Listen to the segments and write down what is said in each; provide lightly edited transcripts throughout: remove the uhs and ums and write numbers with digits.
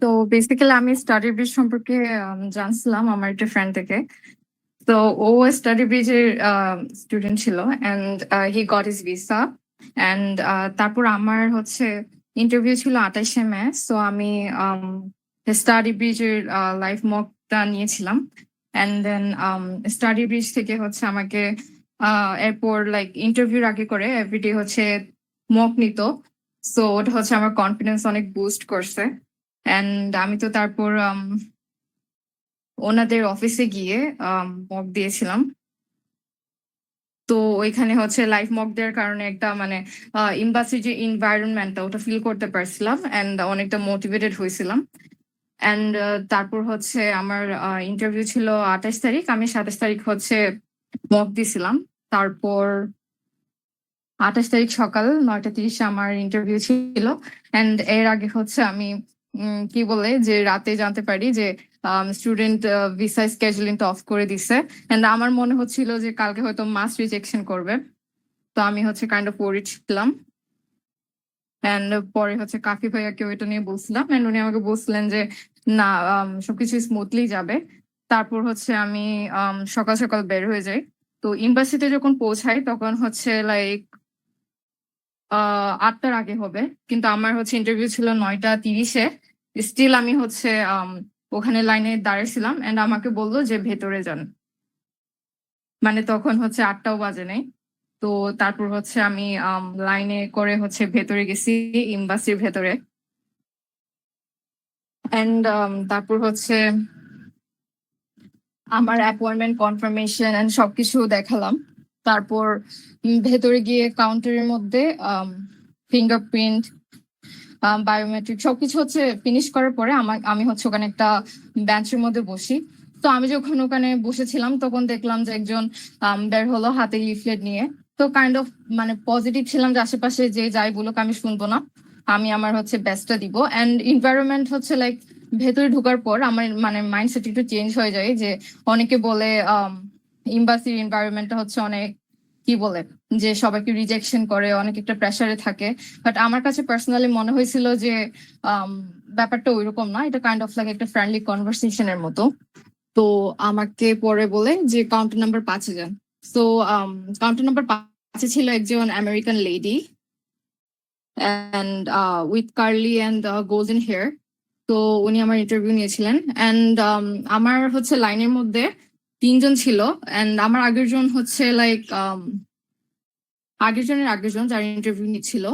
তো বেসিক্যালি আমি study bridge সম্পর্কে জানছিলাম আমার একটা ফ্রেন্ড থেকে। তো ও স্টাডি ব্রিজের স্টুডেন্ট ছিল and he got his visa and তারপর আমার হচ্ছে ইন্টারভিউ ছিল 28শে মে। সো আমি স্টাডি ব্রিজের লাইভ মকটা নিয়েছিলাম অ্যান্ড দেন স্টাডি ব্রিজ থেকে হচ্ছে আমাকে এরপর লাইক ইন্টারভিউর আগে করে এভরিডে হচ্ছে মক নিত। সো ওটা হচ্ছে আমার কনফিডেন্স অনেক বুস্ট করছে অ্যান্ড আমি তো তারপর ওনাদের অফিসে গিয়ে মক দিয়েছিলাম। তো ওইখানে হচ্ছে লাইভ মক দেওয়ার কারণে একটা মানে এমবাসির যে এনভায়রনমেন্টটা ওটা ফিল করতে পারছিলাম অ্যান্ড অনেকটা মোটিভেটেড হয়েছিলাম। অ্যান্ড তারপর হচ্ছে আমার ইন্টারভিউ ছিল 28 তারিখ, আমি 27 তারিখ হচ্ছে মক দিছিলাম। তারপর 28 তারিখ সকাল 9টা 30-এ আমার ইন্টারভিউ ছিল অ্যান্ড এর আগে হচ্ছে আমি কি বলে যে রাতে জানতে পারি যে স্টুডেন্ট ভিসা স্কেজুলিংটা অফ করে দিছে অ্যান্ড আমার মনে হচ্ছিল যে কালকে হয়তো মাস রিজেকশন করবে। তো আমি হচ্ছে কাইন্ড অফ ওরিড ছিলাম অ্যান্ড পরে হচ্ছে কাকি ভাইয়াকে ওইটা নিয়ে বলছিলাম অ্যান্ড উনি আমাকে বলছিলেন যে না, সবকিছু স্মুথলি যাবে। তারপর হচ্ছে আমি সকাল সকাল বের হয়ে যাই। তো এম্বাসিতে যখন পৌঁছাই তখন হচ্ছে লাইক 8টার আগে হবে, কিন্তু আমার হচ্ছে ইন্টারভিউ ছিল 9টা 30-এ। স্টিল আমি হচ্ছে ওখানে লাইনে দাঁড়িয়েছিলাম অ্যান্ড আমাকে বললো যে ভেতরে যান, মানে তখন হচ্ছে 8টাও বাজে নাই। তো তারপর হচ্ছে আমি লাইনে করে হচ্ছে ভেতরে গেছি, এম্বাসির ভেতরে। অ্যান্ড তারপর হচ্ছে আমার অ্যাপয়েন্টমেন্ট কনফার্মেশন এন্ড সবকিছু দেখালাম। তারপর ভেতরে গিয়ে কাউন্টারের মধ্যে ফিঙ্গারপ্রিন্ট, বায়োমেট্রিক সবকিছু হচ্ছে ফিনিশ করার পরে আমি হচ্ছে ওখানে একটা বেঞ্চের মধ্যে বসি। তো আমি যখন ওখানে বসেছিলাম তখন দেখলাম যে একজন বের হলো হাতে লিফলেট নিয়ে। তো কাইন্ড অফ মানে পজিটিভ ছিলাম যে আশেপাশে যে যাই বলুক আমি শুনবো না, আমি আমার হচ্ছে বেস্টটা দিব। অ্যান্ড এনভায়রনমেন্ট হচ্ছে লাইক ভেতরে ঢোকার পর আমার মানে মাইন্ডসেট একটু চেঞ্জ হয়ে যায় যে অনেকে বলে এম্বাসির এনভায়রনমেন্টটা হচ্ছে অনেক কি বলে যে সবাইকে রিজেকশন করে, অনেক একটা প্রেসারে থাকে। বাট আমার কাছে পার্সোনালি মনে হয়েছিল যে আম, ব্যাপারটা ওইরকম না, এটা কাইন্ড অফ লাইক একটা ফ্রেন্ডলি কনভারসেশনের মতো। তো আমাকে পরে বলে যে কাউন্টার নাম্বার 5-এ যান। সো কাউন্টার নাম্বার 5-এ ছিল একজন American lady and with curly and golden hair. তো উনি আমার ইন্টারভিউ নিয়েছিলেন অ্যান্ড আমার হচ্ছে লাইনের মধ্যে 3জন ছিল অ্যান্ড আমার আগের জন হচ্ছে লাইক আগের জন যার ইন্টারভিউ নিচ্ছিল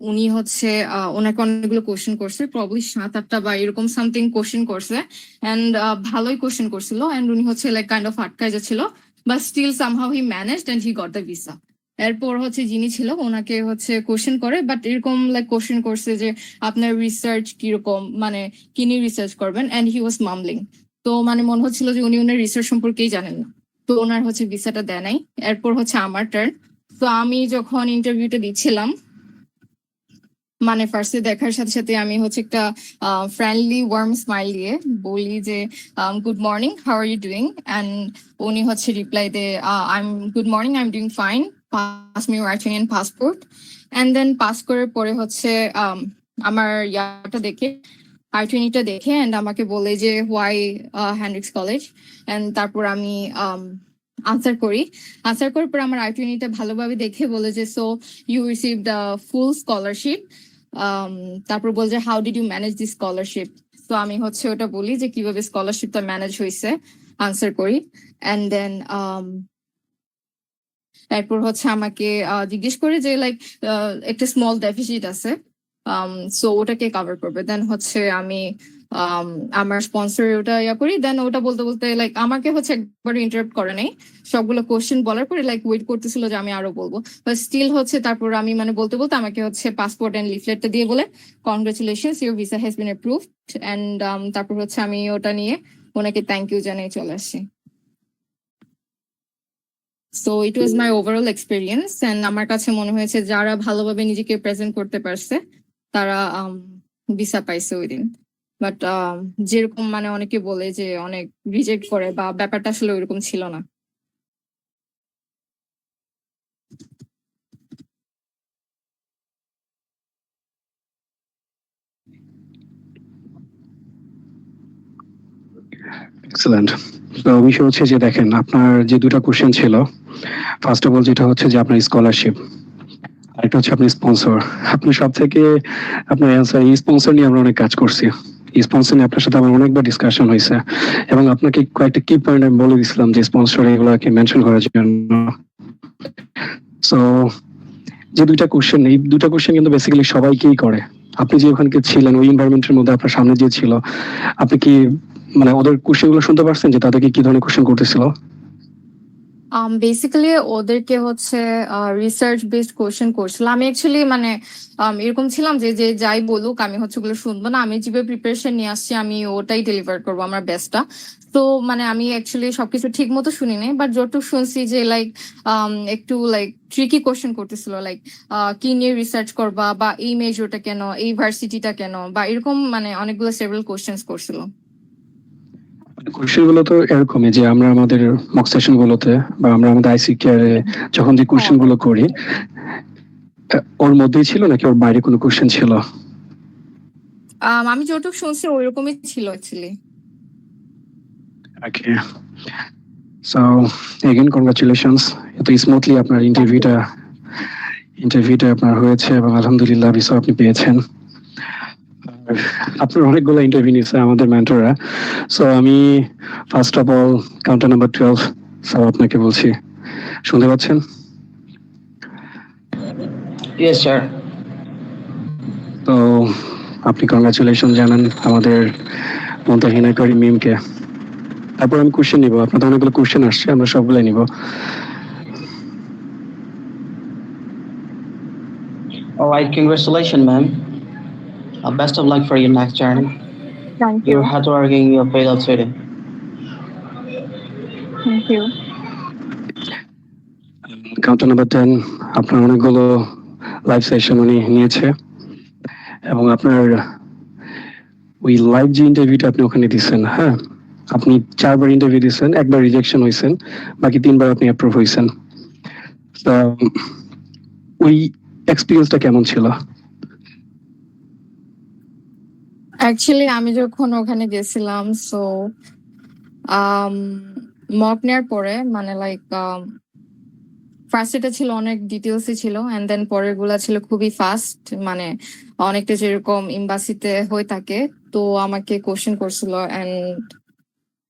উনি হচ্ছে ওনাকে অনেকগুলো কোশ্চেন করছে, প্রবলি 7-8টা বা এরকম সামথিং কোশ্চেন করছে অ্যান্ড ভালোই কোশ্চেন করছিল অ্যান্ড উনি হচ্ছে লাইক কাইন্ড অফ আটকায় যাচ্ছিল, but still somehow he managed and he got the visa. এরপর হচ্ছে যিনি ছিল ওনাকে হচ্ছে কোশ্চেন করে, বাট এরকম লাইক কোশ্চেন করছে যে আপনার রিসার্চ কিরকম, মানে কি নিয়ে রিসার্চ করবেন, এন্ড হি ওয়াজ মামলিং। তো মানে মনে হচ্ছিল যে উনি ওনার রিসার্চ সম্পর্কেই জানেন না। তো ওনার হচ্ছে ভিসাটা দেয় নাই। এরপর হচ্ছে আমার টার্ন। তো আমি যখন ইন্টারভিউটা দিচ্ছিলাম মানে ফার্স্টে দেখার সাথে সাথে আমি হচ্ছে একটা ফ্রেন্ডলি ওয়ার্ম স্মাইল দিয়ে বলি যে good morning, how are you doing, and উনি হচ্ছে রিপ্লাই দে I am good morning, I am doing fine, pass me your Argentinian passport. And then pass করার পরে হচ্ছে আমার ইয়াটা দেখে আর্জেন্টিটা দেখে অ্যান্ড আমাকে বলে যে হোয়াই হ্যান্ড্রিক্স কলেজ। অ্যান্ড তারপর আমি আনসার করি। আনসার করার পর আমার আর্জেন্টিটা ভালোভাবে দেখে বলে যে so you receive the full scholarship. তারপর বল যে how did you manage this scholarship. তো আমি হচ্ছে ওটা বলি যে কিভাবে স্কলারশিপটা ম্যানেজ হয়েছে, আনসার করি। অ্যান্ড দেন এরপর হচ্ছে আমাকে জিজ্ঞেস করে যে লাইক একটা স্মল ডেফিসিট আছে, সো ওটাকে কভার করবে। দেন হচ্ছে আমি আমার স্পন্সর ওটা ইয়া করি। দেন ওটা বলতে বলতে লাইক আমাকে হচ্ছে একবার ইন্টারাপ্ট করে নাই, সবগুলো কোশ্চেন বলার পরে লাইক ওয়েট করতেছিল যে আমি আরো বলবো, বাট স্টিল হচ্ছে তারপর আমি মানে বলতে বলতে আমাকে হচ্ছে পাসপোর্ট এন্ড লিফলেটটা দিয়ে বলে congratulations your visa has been approved. And তারপর হচ্ছে আমি ওটা নিয়ে ওনাকে থ্যাংক ইউ জানিয়ে চলে আসছি। So it was my overall experience and আমার কাছে মনে হয়েছে যারা ভালোভাবে নিজেকে প্রেজেন্ট করতে পারছে তারা ভিসা পাইছে ওই দিন। বাট যেরকম মানে অনেকে বলে যে অনেক রিজেক্ট করে বা ব্যাপারটা আসলে ওইরকম ছিল না। এক্সেলেন্ট। তো বিষয় হচ্ছে যে দেখেন আপনার যে দুটো কোশ্চেন ছিল, ফার্স্ট অফ অল যেটা হচ্ছে যে আপনার স্কলারশিপ, আরেকটা হচ্ছে আপনি স্পন্সর। আপনি সব থেকে আপনার অ্যান্সার স্পন্সর নিয়ে আমরা অনেক কাজ করছি। স্পন্সর নিয়ে আপনার সাথে আমার অনেকবার ডিসকাশন হয়েছে এবং আপনাকে কয়েকটা কি পয়েন্ট আমি বলে দিয়েছিলাম যে স্পন্সর এগুলোকে মেনশন করার জন্য। সো যে দুইটা কোশ্চেন, এই দুইটা কোশ্চেন কিন্তু বেসিক্যালি সবাইকেই করে। আপনি যে ওখানে ছিলেন ওই এনভায়রনমেন্টের মধ্যে আপনার সামনে যে ছিল, আপনি কি মানে ওদের কোশ্চেন গুলো শুনতে পারছেন যে তাদেরকে কি ধরনের কোশ্চেন করতেছিল? বেসিক্যালি ওদেরকে হচ্ছে রিসার্চ বেসড কোশ্চেন করছিল। আমি অ্যাকচুয়ালি মানে এরকম ছিলাম যে যে যাই বলুক আমি হচ্ছে ওগুলো শুনবো না, আমি যেভাবে প্রিপারেশন নিয়ে আসছি আমি ওটাই ডেলিভার করবো আমার বেস্টটা। তো মানে আমি অ্যাকচুয়ালি সবকিছু ঠিক মতো শুনি নাই, বাট যতটুকু শুনছি যে লাইক একটু লাইক ট্রিকি কোশ্চেন করতেছিল, লাইক কি নিয়ে রিসার্চ করবা, বা এই মেজরটা কেন, এই ভার্সিটিটা কেন, বা এরকম মানে অনেকগুলো সেভারাল কোশ্চেন্স করছিল। কোশ্চেন গুলো তো এরকমই যে আমরা আমাদের মক সেশন গুলোতে বা আমরা আমাদের আইসি কেয়ারে যখন যে কোশ্চেন গুলো করি, ওর মধ্যেই ছিল নাকি ওর বাইরে কোনো কোশ্চেন ছিল? আমি যতটুকু শুনছি ওইরকমই ছিল অ্যাকচুয়ালি। ওকে, সো এগেইন কংগ্রাচুলেশনস। এত স্মুথলি আপনার ইন্টারভিউটা আপনার হয়েছে এবং আলহামদুলিল্লাহ ভিসা আপনি পেয়েছেন। আর আপনার অনেকগুলো ইন্টারভিউ নিচ্ছে আমাদের মেন্টররা। সো আমি first of all counter number 12 sir আপনাকে বলছি, শুনতে পাচ্ছেন? Yes, sir. তো আপনি কংগ্রাচুলেশন জানান আমাদের মুমতাহিনা করিম মিমকে। তারপর আমি কোশ্চেন নিব, আপনাদের অনেকগুলো কোশ্চেন আসছে, আমরা সবগুলো নিব। All right, congratulations, ma'am. Best of luck for your next journey. Thank you. You're hardworking, you're paid out today. Thank you. Counter number 10 আপনার অনেকগুলো লাইভ সেশন উনি নিয়েছে এবং আপনার ওই লাইভ যে ইন্টারভিউটা আপনি ওখানে দিচ্ছেন, হ্যাঁ আপনি 4বার ইন্টারভিউ দিচ্ছেন, একবার রিজেকশন হয়েছেন, বাকি 3বার আপনি অ্যাপ্রুভ হয়েছেন। ওই এক্সপিরিয়েন্সটা কেমন ছিল? অ্যাকচুয়ালি আমি যখন ওখানে গেছিলাম, সো মক নেওয়ার পরে মানে লাইক ফার্স্ট এটা ছিল অনেক ডিটেলসই ছিল, এন্ড দেন পরের গুলা ছিল খুবই ফাস্ট, মানে অনেকটা যেরকম এমবাসিতে হয়ে থাকে। তো আমাকে কোশ্চেন করছিল and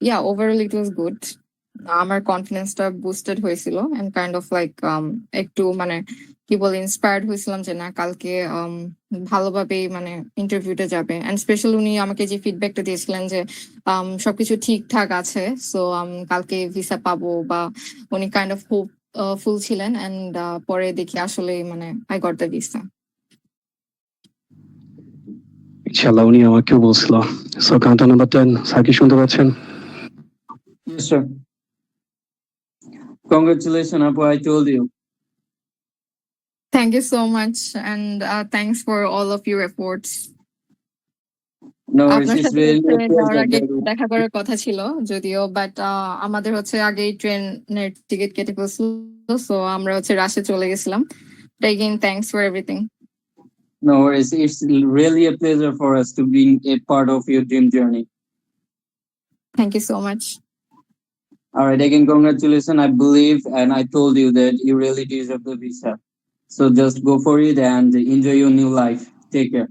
yeah overall it was good. আমার কনফিডেন্সটা বুস্টেড হয়েছিল এন্ড কাইন্ড অফ লাইক একটু মানে কি বলে ইন্সপায়ার্ড হয়েছিলাম যে না কালকে ভালোভাবে মানে ইন্টারভিউটা যাবে। এন্ড স্পেশাল উনি আমাকে যে ফিডব্যাকটা দিয়েছিলেন যে সবকিছু ঠিকঠাক আছে, সো কালকে ভিসা পাবো, বা উনি কাইন্ড অফ হোপ ফুল ছিলেন। এন্ড পরে দেখি আসলে মানে আই গট দ্য ভিসা। ইনশাআল্লাহ উনি আমাকেও বলছিল। সো কাউন্টার নাম্বার 10 স্যার কি শুনতে পাচ্ছেন? Yes, sir. Congratulations, Apu, I told you. Thank you so much, and thanks for all of your efforts. No worries, আপনার it's সাথে really a হচ্ছে যাওয়ার আগে pleasure. দেখা করার কথা ছিল যদিও, বাট আমাদের হচ্ছে আগেই ট্রেনের টিকিট কেটে ফেলছিল, সো আমরা হচ্ছে রাশে চলে গেছিলাম। Again, thanks for everything. No worries, it's really a pleasure for us to be a part of your dream journey. Thank you so much. All right, again, congratulations. I believe and I told you that you really deserve the visa. So just go for it and enjoy your new life. Take care.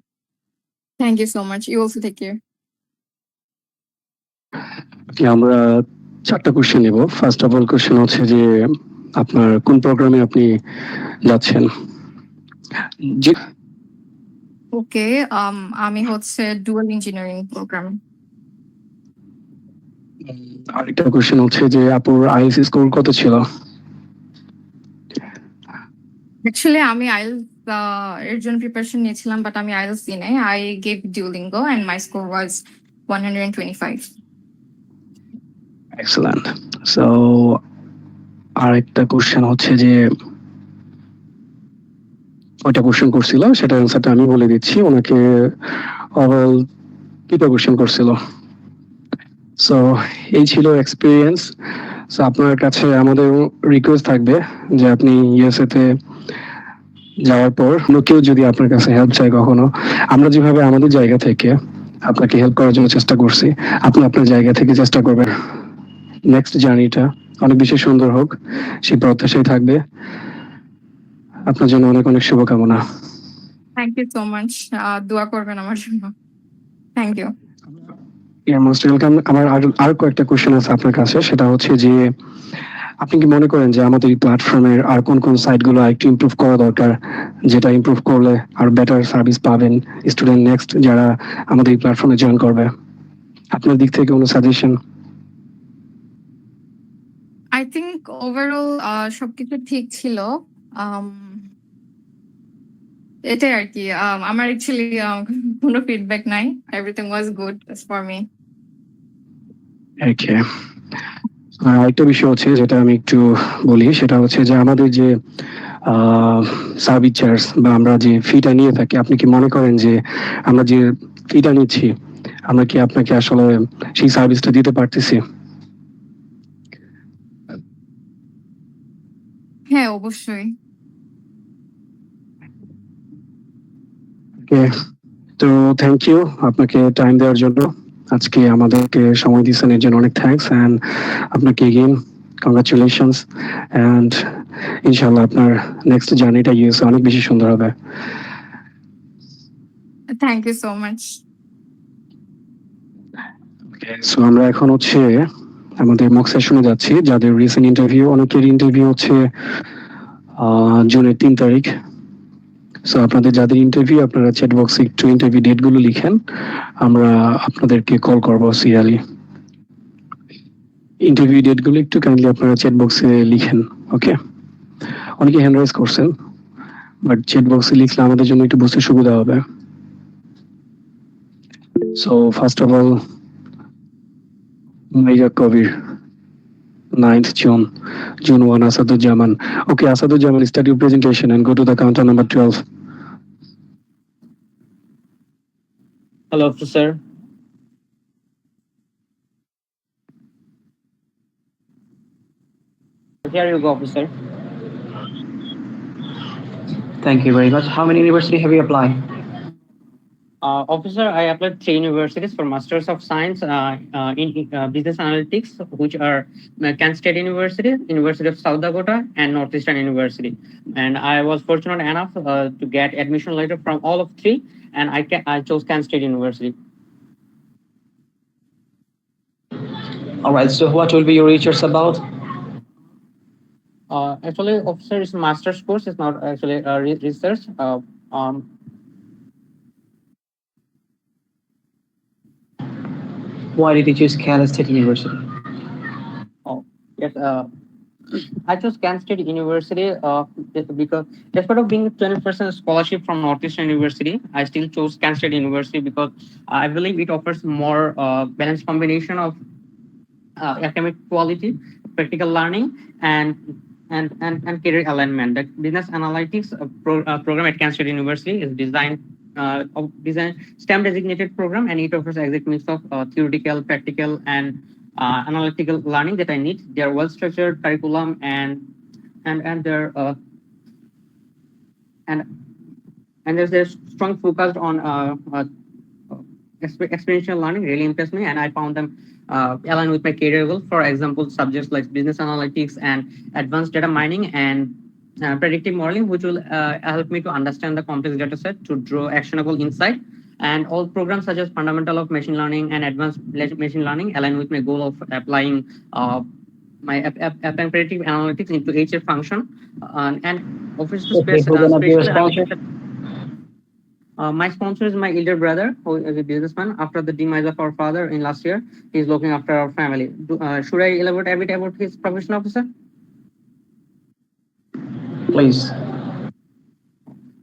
Thank you so much. You also take care. আমরা 4টা question নেব। First of all question হচ্ছে যে আপনার কোন প্রোগ্রামে আপনি যাচ্ছেন? ওকে, আমি হচ্ছে ডুয়াল ইঞ্জিনিয়ারিং প্রোগ্রাম। আরেকটা কোশ্চেন হচ্ছে যে আপুর আইএলটিএস স্কোর কত ছিল? অ্যাকচুয়ালি আমি আইএলস এর জন্য প্রিপারেশন নিয়েছিলাম, বাট আমি আইএলস দিই নাই। I gave Duolingo and my score was 125. Excellent. So আরেকটা কোশ্চেন হচ্ছে যে ওইটা কোশ্চেন করছিল সেটা অ্যান্সারটা আমি বলে দিচ্ছি। ওনাকে ওভারঅল 2টা কোশ্চেন করছিল। সো এই ছিল এক্সপিরিয়েন্স। সো আপনার কাছে আমাদের রিকোয়েস্ট থাকবে যে আপনি ইউএসএ তে যাওয়ার পর কেউ যদি আপনার কাছে হেল্প চায় কখনো, আমরা যেভাবে আমাদের জায়গা থেকে আপনাকে হেল্প করার জন্য চেষ্টা করছি। আপনি আপনার জায়গা থেকে চেষ্টা করবেন নেক্সট জার্নিটা অনেক বেশি সুন্দর হোক, সেই প্রত্যাশাই থাকবে। আপনার জন্য অনেক অনেক শুভকামনা। থ্যাংক ইউ সো মাচ, দোয়া করবেন আমার জন্য। Thank you. Most welcome. আমার আর কয়েকটা কোশ্চেন আছে আপনার কাছে, সেটা হচ্ছে যে আপনি কি মনে করেন যে আমাদের এই প্ল্যাটফর্মের আর কোন কোন সাইটগুলো একটু ইমপ্রুভ করা দরকার, যেটা ইমপ্রুভ করলে আর বেটার সার্ভিস পাবেন স্টুডেন্ট নেক্সট যারা আমাদের এই প্ল্যাটফর্মে জয়েন করবে? আপনার দিক থেকে কোনো সাজেশন? আই থিঙ্ক ওভারঅল সবকিছু ঠিক ছিল। Um, এটাই আর কি। আমার অ্যাকচুয়ালি কোনো ফিডব্যাক নাই, everything was good for me. Okay. আর আরেকটা বিষয় হচ্ছে যেটা আমি একটু বলি, সেটা হচ্ছে যে আমাদের যে সার্ভিস চার্জ বা আমরা যে ফিটা নিয়ে থাকি, আপনি কি মনে করেন যে আমরা যে ফিটা নিচ্ছি আমরা কি আপনাকে আসলে সেই সার্ভিসটা দিতে পারতেছি? হ্যাঁ, অবশ্যই। ওকে, তো থ্যাংক ইউ আপনাকে টাইম দেওয়ার জন্য, আজকে আমাদেরকে সময় দিয়েছেন এর জন্য অনেক থ্যাঙ্কস। অ্যান্ড আপনাকে এগেইন কংগ্রাচুলেশনস, অ্যান্ড ইনশাল্লাহ আপনার নেক্সট জার্নিটা ইউএসএ অনেক বেশি সুন্দর হবে। Thank you so much. So আমরা এখন হচ্ছে আমাদের মক সেশনে যাচ্ছি। যাদের রিসেন্ট ইন্টারভিউ, অনেকের ইন্টারভিউ হচ্ছে জুনের 3 তারিখ। সো আপনাদের যাদের ইন্টারভিউ, আপনারা চ্যাট বক্সে একটু ইন্টারভিউ ডেটগুলো লিখেন, আমরা আপনাদেরকে কল করবো সিরিয়ালি। ইন্টারভিউ ডেটগুলো একটু কাইন্ডলি আপনারা চ্যাট বক্সে লিখেন, ওকে? অনেকে হ্যান্ড রাইজ করছেন, বাট চ্যাট বক্সে লিখলে আমাদের জন্য একটু বুঝতে সুবিধা হবে। সো ফার্স্ট অফ অল, মাইরা কবির, 9th June 1, Asaduzzaman. Okay, Asaduzzaman, start your presentation and go to the counter number 12. Hello, officer. Here you go, officer. Thank you very much. How many universities have you applied? Officer, I applied 3 universities for Masters of Science in Business Analytics, which are Kent State University, University of South Dakota, and Northeastern University. And I was fortunate enough to get admission letter from all of 3, and I chose Kent State University. All right. So what will be your research about? Actually, officer, is master's course. It's not actually research. Why did you choose Kent State University? Yes, I chose Kent State University because despite of being 20% scholarship from Northeastern University, I still chose Kent State University because I believe it offers more balanced combination of academic quality, practical learning, and career alignment. The business analytics program at Kent State University is designed STEM designated program, and it offers exact mix of theoretical, practical, and analytical learning that I need. They are well structured curriculum and their and there's a strong focus on experiential learning. Really impressed me, and I found them align with my career goal. For example, subjects like business analytics and advanced data mining and predictive modeling, which will help me to understand the complex data set to draw actionable insight. And all programs such as fundamental of machine learning and advanced machine learning align with my goal of applying applying predictive analytics into HR function and office to space. My sponsor is my elder brother, who is a businessman. After the demise of our father in last year, he's looking after our family. Should I elaborate a bit about his profession, officer? Please.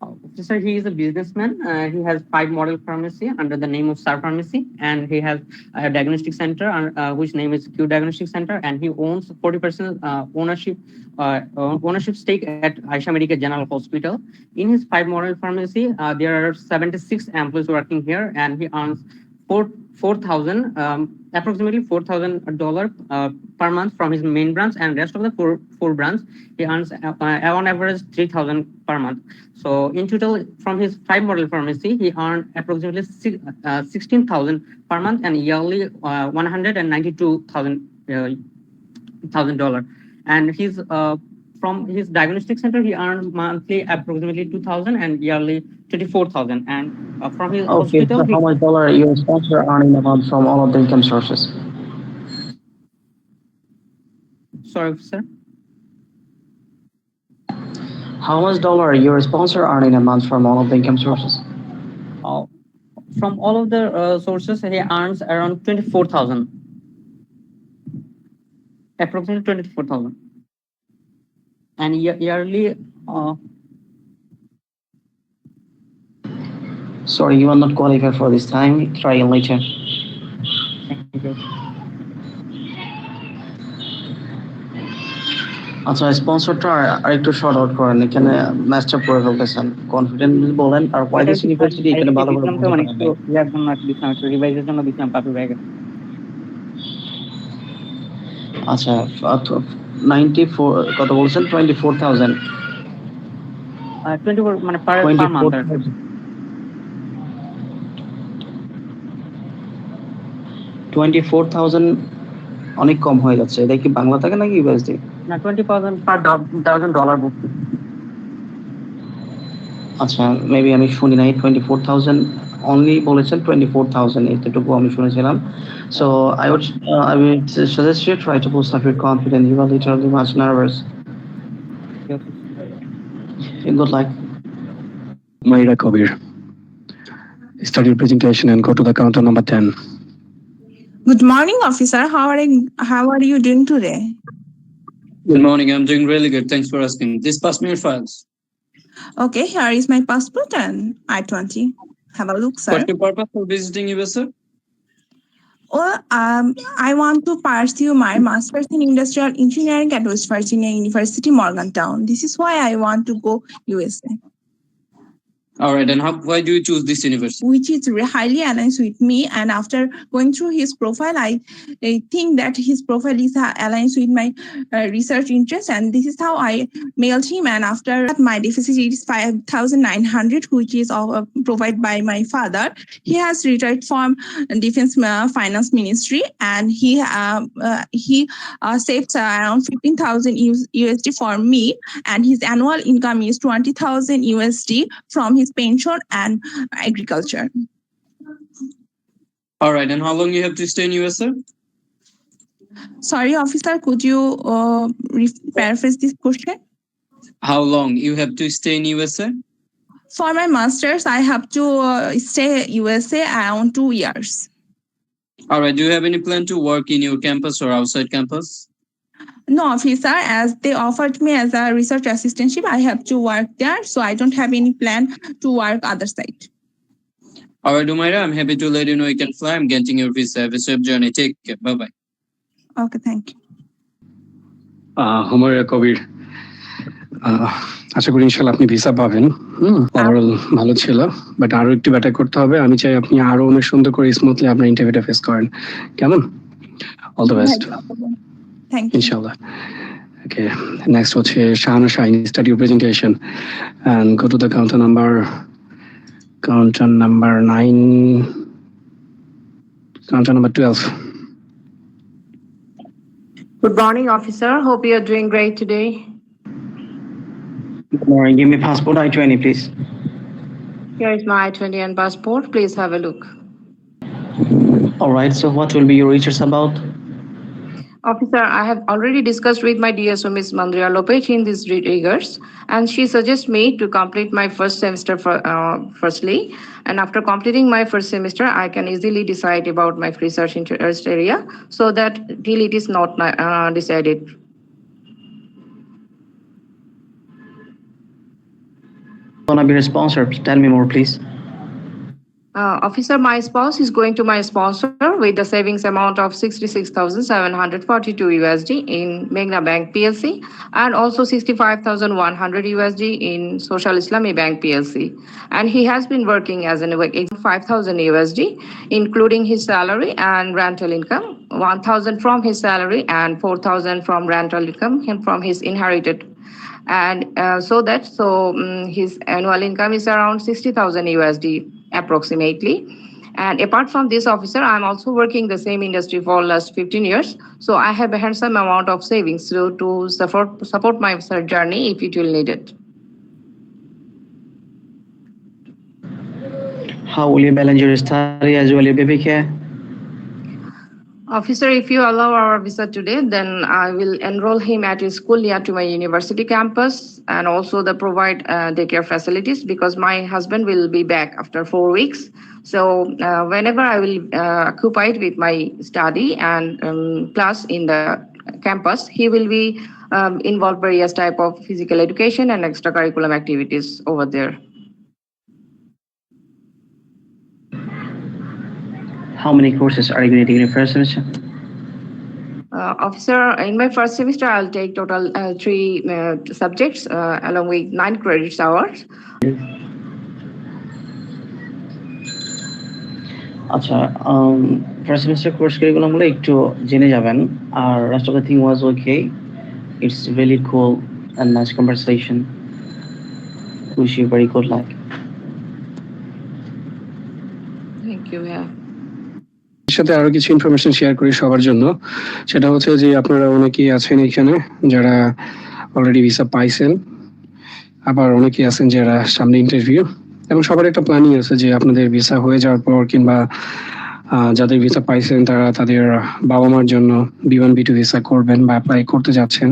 Officer, he is a businessman. He has 5 model pharmacy under the name of Star Pharmacy, and he has a diagnostic center which name is Q Diagnostic Center, and he owns 40% ownership stake at Aisha Medica General Hospital. In his 5 model pharmacy, there are 76 employees working here, and he earns 4,000, approximately $4,000 per month from his main branch, and rest of the four branch he earns on average 3,000 per month. So in total, from his 5 model pharmacy, he earned approximately 16,000 per month and yearly $192,000. And his from his diagnostic center, he earned monthly approximately 2,000 and yearly 24,000. And from his Okay, hospital, so how much dollar your sponsor earning amount from all of the income sources? sorry, sir. How much dollar your sponsor earning a month from all of the income sources? From all of the sources, he earns around 24,000, approximately 24,000, and yearly. Sorry, you are not qualified for this time. Try again later. Thank you. আচ্ছা স্পন্সরটা আরেকটু short out করেন, এখানে ম্যাচটা করে ফেলতেছেন, confident বলেন আর কয়দেশ university এখানে ভালো করে বুঝতে মানে পারেন একটু ইয়ার জন্য আর কি দিচ্ছিলাম, একটু রিভাইজের জন্য দিচ্ছিলাম পাপি ব্যাগে। আচ্ছা 94 কত বলছেন 24,000 24 মানে পার মান্থ আর কি। 24,000 অনেক কম হয়ে যাচ্ছে, এটা কি বাংলা টাকা নাকি ইউএসডি? না, 20,000 পার $1,000 বুঝছি। আচ্ছা মেবি আমি শুনি নাই, 24,000 অনলি বলেছেন, 24,000 এতটুকু আমি শুনেছিলাম। So I would suggest you try to boost up your confidence. You are literally much nervous. Good luck. Humaira Kabir, start your presentation and go to the counter number 10. Good morning, officer. How are you doing today? Good morning. I'm doing really good. Thanks for asking. Just pass me your files. Okay, here is my passport and I-20. Have a look, sir. What's your purpose for visiting US, sir? Well, I want to pursue my master's in industrial engineering at West Virginia University, Morgantown. This is why I want to go USA, All right. And why do you choose this university? which is highly aligned with me. And after going through his profile, I think that his profile is aligned with my research interest. And this is how I mailed him. And after that, my deficit is 5,900, which is provided by my father. He has retired from Defense Finance Ministry, and he saves around 15,000 USD for me. And his annual income is 20,000 USD from his pension and agriculture. All right. And how long you have to stay in US, sir? Sorry, officer, could you paraphrase this question? How long you have to stay in USA? For my master's, I have to stay USA around 2 years. All right. Do you have any plan to work in your campus or outside campus? No, officer, as they offered me as a research assistantship, I have to work there. So I don't have any plan to work other side. All right, Humaira, I'm happy to let you know you can fly. I'm getting your visa. Have a safe journey. Take care. Bye-bye. Okay, thank you. Humaira Kabir, আশা করি ইনশাল্লাহ আপনি visa পাবেন। Overall ভালো ছিল, but আরো একটু better করতে হবে। আমি চাই আপনি আরো অনেক সুন্দর করে স্মুথলি আপনার ইন্টারভিউটা ফেস করেন। কেমন? All the best Thank you. ইনশাল্লাহ। Okay, next হচ্ছে Shahana Shine, start your presentation and go to the counter number 9, counter number 12. Good morning, officer. Hope you are doing great today. Good morning. Give me passport I-20 please. Here is my I-20 and passport. Please have a look. All right, so what will be your research about? Officer, I have already discussed with my DSO, Ms. Mandria Lopez, in these regards, and she suggests me to complete my first semester firstly. And after completing my first semester, I can easily decide about my research interest area, so that till it is not decided. Gonna be a sponsor. Tell me more, please. Officer, my spouse is going to my sponsor with the savings amount of 66,742 USD in Meghna Bank PLC and also 65,100 USD in Social Islami Bank PLC. And he has been working as an 5,000 USD, including his salary and rental income, 1,000 from his salary and 4,000 from rental income and from his inherited. And his annual income is around 60,000 USD approximately. And apart from this, officer, I'm also working the same industry for last 15 years. So I have a handsome amount of savings to support my journey if it will need it. How will you balance your study as well as your baby care? Officer, if you allow our visa today, then I will enroll him at a school near to my university campus and also provide daycare facilities because my husband will be back after 4 weeks. So whenever I will occupy with my study and plus in the campus, he will be involved various type of physical education and extracurriculum activities over there. How many courses are you going to take in your first semester? Officer, in my first semester, I'll take total 3 subjects along with 9 credits hours. আচ্ছা first semester course curriculum গুলো একটু জেনে যাবেন আর rest of the thing was okay. It's really cool and nice conversation. Wish you very good luck. Thank you. Yeah. সাথে আরো কিছু information share করি সবার জন্য, সেটা হচ্ছে যে আপনারা অনেকেই আছেন এখানে যারা অলরেডি ভিসা পাইছেন, আবার অনেকেই আছেন যারা সামনে ইন্টারভিউ, এবং সবার একটা প্ল্যানিং আছে যে আপনাদের ভিসা হয়ে যাওয়ার পর কিংবা যাদের ভিসা পাইছেন তারা তাদের বাবা মার জন্য B1 B2 ভিসা করবেন বা অ্যাপ্লাই করতে যাচ্ছেন।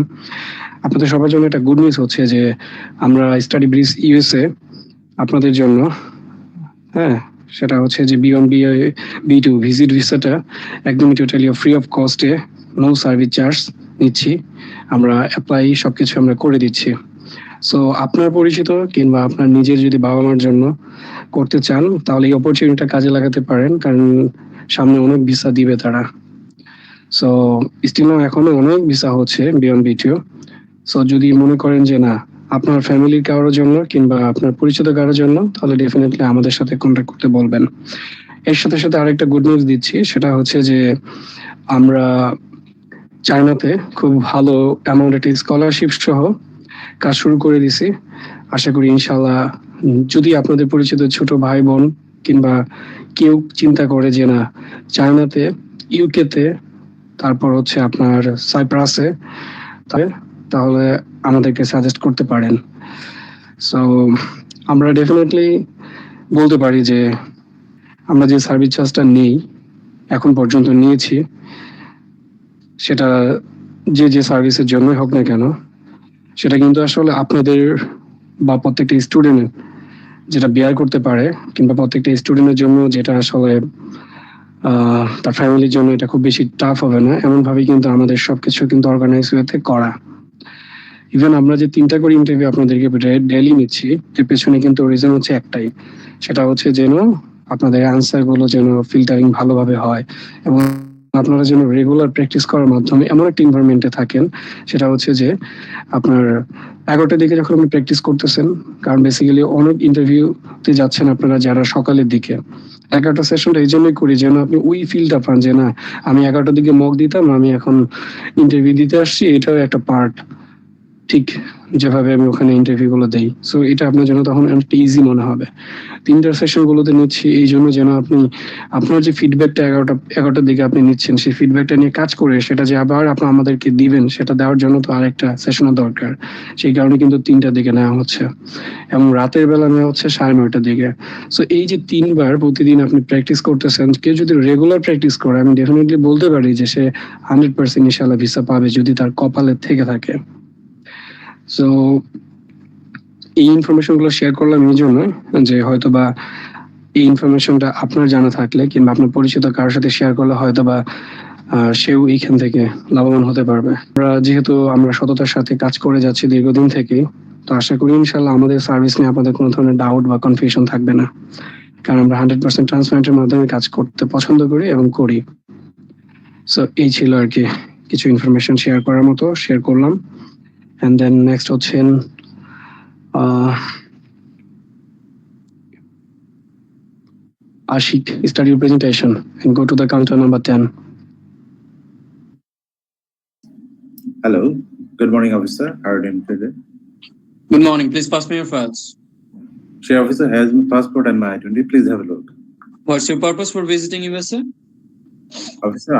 আপনাদের সবার জন্য একটা গুড নিউজ হচ্ছে যে আমরা স্টাডি ব্রিজ USA আপনাদের জন্য সেটা হচ্ছে যে B1 B2 ভিজিট ভিসাটা একদমই টোটালি ফ্রি অফ কস্টে, নো সার্ভিস চার্জ নিচ্ছি আমরা, অ্যাপ্লাই সবকিছু আমরা করে দিচ্ছি। সো আপনার পরিচিত কিংবা আপনার নিজের যদি বাবা মার জন্য করতে চান তাহলে এই অপরচুনিটিটা কাজে লাগাতে পারেন, কারণ সামনে অনেক ভিসা দিবে তারা। সো স্টিল এখনো অনেক ভিসা হচ্ছে B1 B2। সো যদি মনে করেন যে না আপনার ফ্যামিলির কারোর জন্য কিংবা আপনার পরিচিত কারোর জন্য, তাহলে ডেফিনেটলি আমাদের সাথে কন্ট্যাক্ট করতে বলবেন। এর সাথে সাথে আরেকটা গুড নিউজ দিচ্ছি, সেটা হচ্ছে যে আমরা চায়নাতে খুব ভালো অ্যামাউন্ট স্কলারশিপ সহ কাজ শুরু করে দিছি। আশা করি ইনশাল্লাহ যদি আপনাদের পরিচিত ছোট ভাই বোন কিংবা কেউ চিন্তা করে যে না চায়নাতে, ইউকেতে, তারপর হচ্ছে আপনার সাইপ্রাসে, তাহলে আমাদেরকে সাজেস্ট করতে পারেন। সো আমরা ডেফিনেটলি বলতে পারি যে আমরা যে সার্ভিস চার্জটা নেই এখন পর্যন্ত নিয়েছি, সেটা যে সার্ভিসের জন্যই হোক না কেন, সেটা কিন্তু আসলে আপনাদের বা প্রত্যেকটা স্টুডেন্ট যেটা বেয়ার করতে পারে কিংবা প্রত্যেকটা স্টুডেন্টের জন্য যেটা আসলে তার ফ্যামিলির জন্য এটা খুব বেশি টাফ হবে না, এমন ভাবে কিন্তু আমাদের সবকিছু কিন্তু অর্গানাইজ ওয়েতে করা। ইভেন আমরা যে 3টা করে ইন্টারভিউ আপনাদেরকে ডেইলি নিচ্ছি, এর পেছনে কিন্তু রিজন হচ্ছে একটাই, সেটা হচ্ছে যেন আপনাদের অ্যান্সার গুলো যেন ফিল্টারিং ভালোভাবে হয় এবং আপনারা যেন রেগুলার প্র্যাকটিস করার মাধ্যমে এমন একটা এনভায়রনমেন্টে থাকেন, সেটা হচ্ছে যে আপনার 11টার দিকে যখন আপনি প্র্যাকটিস করতেছেন, কারণ বেসিক্যালি অনেক ইন্টারভিউতে যাচ্ছেন আপনারা যারা সকালের দিকে, 11টা সেশনটা এই জন্যই করি যেন আপনি ওই ফিলটা পান যে না আমি 11টার দিকে মক দিতাম, আমি এখন ইন্টারভিউ দিতে আসছি, এটাও একটা পার্ট, ঠিক যেভাবে আমি ওখানে ইন্টারভিউ গুলো দেই। সো এটা আপনার জন্য তখন একটা ইজি মনে হবে। 3টার সেশন গুলোতে নিচ্ছি এই জন্য যেন আপনি আপনার যে ফিডব্যাকটা 11টার দিকে আপনি নিচ্ছেন, সেই ফিডব্যাকটা নিয়ে কাজ করে সেটা যে আবার আপনি আমাদেরকে দিবেন, সেটা দেওয়ার জন্য তো আরেকটা সেশনের দরকার। সেই কারণে কিন্তু 3টার দিকে নেওয়া হচ্ছে এবং রাতের বেলা নেওয়া হচ্ছে 9:30টার দিকে। সো এই যে 3বার প্রতিদিন আপনি প্র্যাকটিস করতেছেন, কেউ যদি রেগুলার প্র্যাকটিস করে আমি ডেফিনেটলি বলতে পারি যে সে 100% ইনশাআল্লাহ ভিসা পাবে যদি তার কপালে থেকে থাকে। সো এই ইনফরমেশন গুলো শেয়ার করলাম এই জন্য যে হয়তোবা এই ইনফরমেশনটা আপনার জানা থাকলে কিংবা আপনার পরিচিত কারোর সাথে শেয়ার করলে হয়তোবা সেও এইখান থেকে লাভবান হতে পারবে। যেহেতু আমরা সততার সাথে কাজ করে যাচ্ছি দীর্ঘদিন থেকে, তো আশা করি ইনশাল্লাহ আমাদের সার্ভিস নিয়ে আপনাদের কোনো ধরনের ডাউট বা কনফিউশন থাকবে না। কারণ আমরা 100% ট্রান্সপারেন্টের মাধ্যমে কাজ করতে পছন্দ করি এবং করি। সো এই ছিল আর কি কিছু ইনফরমেশন শেয়ার করার মতো, শেয়ার করলাম। এন্ড দেন নেক্সট হচ্ছেন Ashik, start your presentation and go to the counter number 10. Hello. Good morning, officer. How are you doing today? Good morning. Please pass me your files. Share officer has my passport and my identity. Please have a look. What's your purpose for visiting USA? Officer,